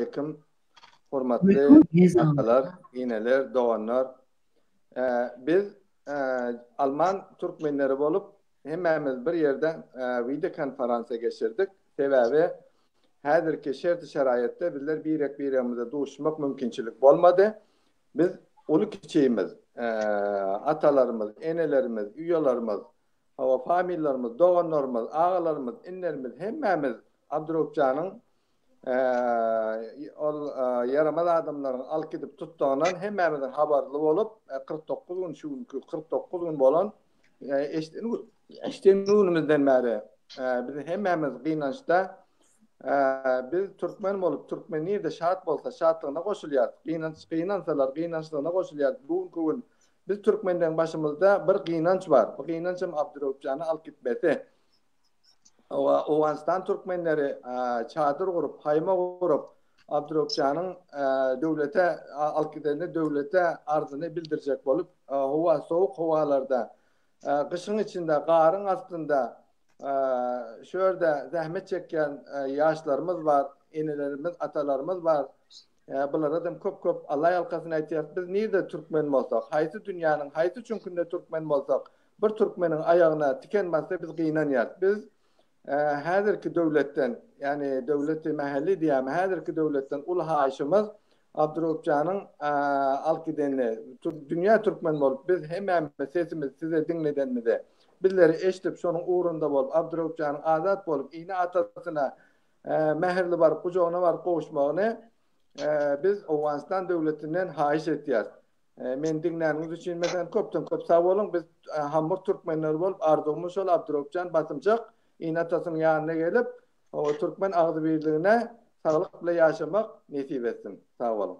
aleyküm. Hurmatly Nizam. atalar, ineler, doğanlar. Biz Alman Türkmenleri bolup hemmemiz bir yerden video konferansa geçirdik. Sebebi häzirki şert-i şeraýatda bizler birek-biremize duşmak mümkinçilik bolmady. Biz uly kiçiýimiz, atalarymız, enelerimiz, üýelerimiz, hawa famillarymız, doganlarymız, agalarymız, inlerimiz hemmemiz Abdurrahjanyň ol yaramaz adamlaryň alyp gidip tutduğundan hemmemizden habarly bolup 49 gün şu 49 gün bolan eşdenýänimizden bäri biz hemmemiz gynançda biz Türkmen bolup Türkmeniyede şahat bolsa şahatlygyna goşulýar. Gynansalar gynançlygyna goşulýar. Bugün biz Türkmenden başymyzda bir gynanç bar. Bu gynançym Abdurrahjany alyp gitmesi. Owanstan Türkmenleri çadır kurup, hayma kurup Abdurrahjanyň döwlete alkydyny döwlete arzyny bildirjek bolup, howa soğuk howalarda kışın içinde, garın astında şöyle zahmet çeken yaşlarımız var, enelerimiz, atalarımız var. Bulara da köp Allah ýalkasyny aýtýar. Biz nirde Türkmen bolsak, haýsy dünýäniň haýsy çünkünde Türkmen bolsak, bir Türkmeniň aýagyna tikenmezse biz gynanýar. Biz häzirki döwletden, yani döwleti mahalli diýäm, häzirki döwletden ul haýşymyz Abdurrahjanyň alkydyny dünýä Türkmen bolup biz hemmemiz sesimiz size dinledenmide bizleri eşitip şonuň uğrunda bolup Abdurrahjanyň azat bolup ine atasyna mäherli bar kujogyna bar gowuşmagyny biz Owenstan döwletinden haýyş etýär. Men dinläniniz üçin meselen köp sag bolun. Biz hamur Türkmenler bolup arzumyz şol Abdurrahjan basymjak ine atasynyň ýanyna gelip o Türkmen agdy birligine saglyk bilen ýaşamak nesip etsin. Sag bolun.